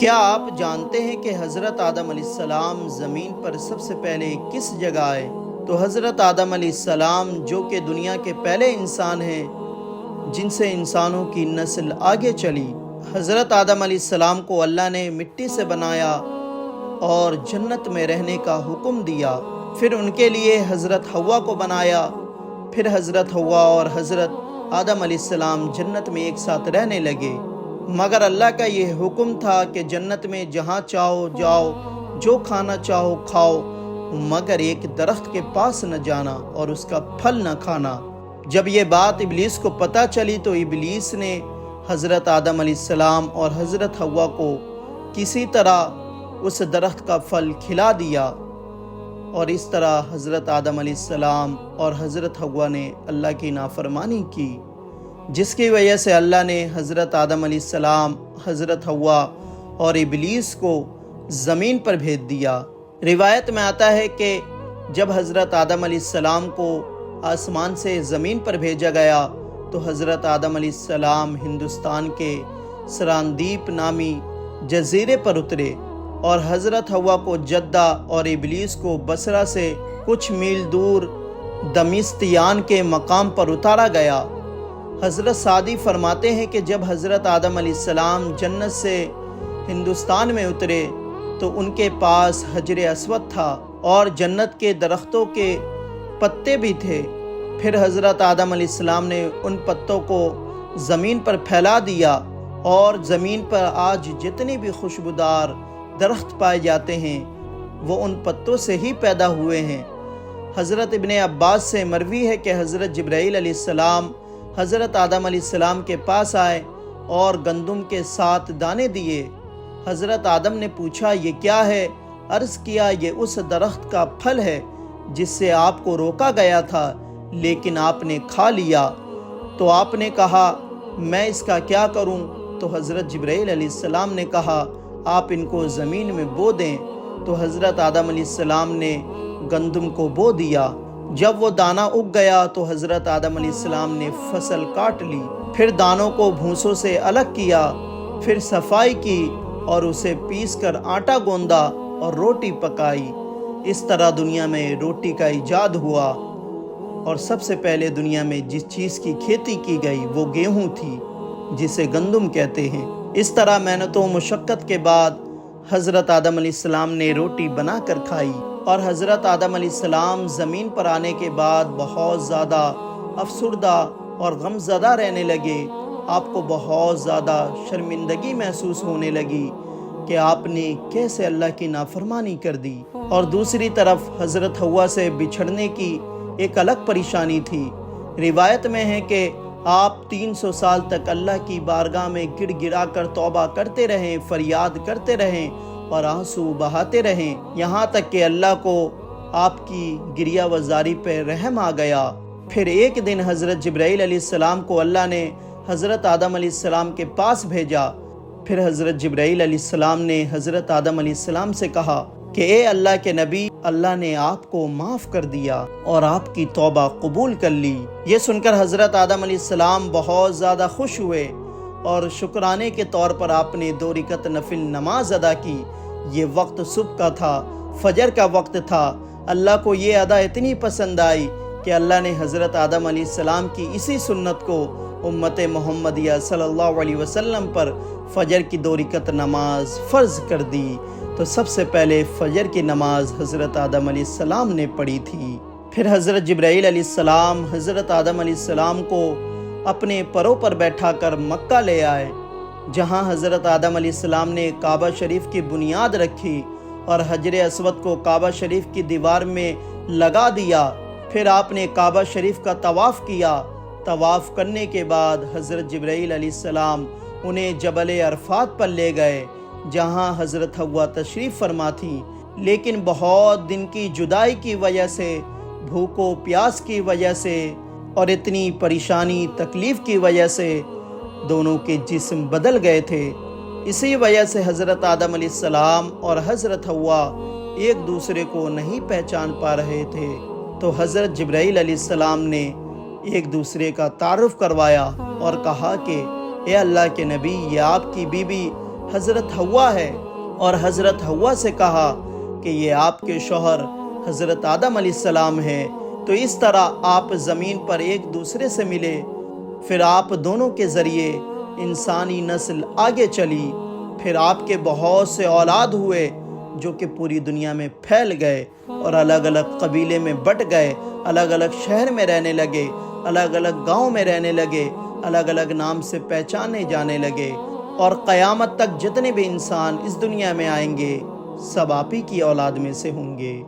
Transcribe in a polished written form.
کیا آپ جانتے ہیں کہ حضرت آدم علیہ السلام زمین پر سب سے پہلے کس جگہ آئے؟ تو حضرت آدم علیہ السلام جو کہ دنیا کے پہلے انسان ہیں جن سے انسانوں کی نسل آگے چلی، حضرت آدم علیہ السلام کو اللہ نے مٹی سے بنایا اور جنت میں رہنے کا حکم دیا۔ پھر ان کے لیے حضرت حوا کو بنایا۔ پھر حضرت حوا اور حضرت آدم علیہ السلام جنت میں ایک ساتھ رہنے لگے، مگر اللہ کا یہ حکم تھا کہ جنت میں جہاں چاہو جاؤ، جو کھانا چاہو کھاؤ، مگر ایک درخت کے پاس نہ جانا اور اس کا پھل نہ کھانا۔ جب یہ بات ابلیس کو پتہ چلی تو ابلیس نے حضرت آدم علیہ السلام اور حضرت حوا کو کسی طرح اس درخت کا پھل کھلا دیا، اور اس طرح حضرت آدم علیہ السلام اور حضرت حوا نے اللہ کی نافرمانی کی، جس کی وجہ سے اللہ نے حضرت آدم علیہ السلام، حضرت حوا اور ابلیس کو زمین پر بھیج دیا۔ روایت میں آتا ہے کہ جب حضرت آدم علیہ السلام کو آسمان سے زمین پر بھیجا گیا تو حضرت آدم علیہ السلام ہندوستان کے سراندیپ نامی جزیرے پر اترے، اور حضرت حوا کو جدہ اور ابلیس کو بصرہ سے کچھ میل دور دمشتیان کے مقام پر اتارا گیا۔ حضرت سعدی فرماتے ہیں کہ جب حضرت آدم علیہ السلام جنت سے ہندوستان میں اترے تو ان کے پاس حجر اسود تھا اور جنت کے درختوں کے پتے بھی تھے۔ پھر حضرت آدم علیہ السلام نے ان پتوں کو زمین پر پھیلا دیا، اور زمین پر آج جتنے بھی خوشبودار درخت پائے جاتے ہیں وہ ان پتوں سے ہی پیدا ہوئے ہیں۔ حضرت ابن عباس سے مروی ہے کہ حضرت جبرائیل علیہ السلام حضرت آدم علیہ السلام کے پاس آئے اور گندم کے 7 دانے دیے۔ حضرت آدم نے پوچھا یہ کیا ہے؟ عرض کیا یہ اس درخت کا پھل ہے جس سے آپ کو روکا گیا تھا لیکن آپ نے کھا لیا۔ تو آپ نے کہا میں اس کا کیا کروں؟ تو حضرت جبرائیل علیہ السلام نے کہا آپ ان کو زمین میں بو دیں۔ تو حضرت آدم علیہ السلام نے گندم کو بو دیا۔ جب وہ دانہ اگ گیا تو حضرت آدم علیہ السلام نے فصل کاٹ لی، پھر دانوں کو بھوسوں سے الگ کیا، پھر صفائی کی اور اسے پیس کر آٹا گوندا اور روٹی پکائی۔ اس طرح دنیا میں روٹی کا ایجاد ہوا، اور سب سے پہلے دنیا میں جس چیز کی کھیتی کی گئی وہ گیہوں تھی جسے گندم کہتے ہیں۔ اس طرح محنت و مشقت کے بعد حضرت آدم علیہ السلام نے روٹی بنا کر کھائی، اور حضرت آدم علیہ السلام زمین پر آنے کے بعد بہت زیادہ افسردہ اور غم زدہ رہنے لگے۔ آپ کو بہت زیادہ شرمندگی محسوس ہونے لگی کہ آپ نے کیسے اللہ کی نافرمانی کر دی، اور دوسری طرف حضرت حوا سے بچھڑنے کی ایک الگ پریشانی تھی۔ روایت میں ہے کہ آپ 300 سال تک اللہ کی بارگاہ میں گڑ گڑا کر توبہ کرتے رہیں، فریاد کرتے رہیں اور آنسو بہاتے رہیں، یہاں تک کہ اللہ کو آپ کی گریہ وزاری پہ رحم آ گیا۔ پھر ایک دن حضرت جبرائیل علیہ السلام کو اللہ نے حضرت آدم علیہ السلام کے پاس بھیجا۔ پھر حضرت جبرائیل علیہ السلام نے حضرت آدم علیہ السلام سے کہا کہ اے اللہ کے نبی، اللہ نے آپ کو معاف کر دیا اور آپ کی توبہ قبول کر لی۔ یہ سن کر حضرت آدم علیہ السلام بہت زیادہ خوش ہوئے، اور شکرانے کے طور پر آپ نے 2 رکعت نفل نماز ادا کی۔ یہ وقت صبح کا تھا، فجر کا وقت تھا۔ اللہ کو یہ ادا اتنی پسند آئی کہ اللہ نے حضرت آدم علیہ السلام کی اسی سنت کو امت محمدیہ صلی اللہ علیہ وسلم پر فجر کی 2 رکعت نماز فرض کر دی۔ تو سب سے پہلے فجر کی نماز حضرت آدم علیہ السلام نے پڑھی تھی۔ پھر حضرت جبرائیل علیہ السلام حضرت آدم علیہ السلام کو اپنے پروں پر بیٹھا کر مکہ لے آئے، جہاں حضرت آدم علیہ السلام نے کعبہ شریف کی بنیاد رکھی اور حجر اسود کو کعبہ شریف کی دیوار میں لگا دیا۔ پھر آپ نے کعبہ شریف کا طواف کیا۔ طواف کرنے کے بعد حضرت جبرائیل علیہ السلام انہیں جبل عرفات پر لے گئے، جہاں حضرت حوا تشریف فرما تھی، لیکن بہت دن کی جدائی کی وجہ سے، بھوک و پیاس کی وجہ سے اور اتنی پریشانی تکلیف کی وجہ سے دونوں کے جسم بدل گئے تھے۔ اسی وجہ سے حضرت آدم علیہ السلام اور حضرت حوا ایک دوسرے کو نہیں پہچان پا رہے تھے، تو حضرت جبرائیل علیہ السلام نے ایک دوسرے کا تعارف کروایا اور کہا کہ اے اللہ کے نبی، یہ آپ کی بیوی حضرت حوا ہے اور حضرت حوا سے کہا کہ یہ آپ کے شوہر حضرت آدم علیہ السلام ہیں، تو اس طرح آپ زمین پر ایک دوسرے سے ملے، پھر آپ دونوں کے ذریعے انسانی نسل آگے چلی، پھر آپ کے بہت سے اولاد ہوئے جو کہ پوری دنیا میں پھیل گئے اور الگ الگ قبیلے میں بٹ گئے، الگ الگ شہر میں رہنے لگے، الگ الگ گاؤں میں رہنے لگے، الگ الگ نام سے پہچانے جانے لگے، اور قیامت تک جتنے بھی انسان اس دنیا میں آئیں گے سب آپ ہی کی اولاد میں سے ہوں گے۔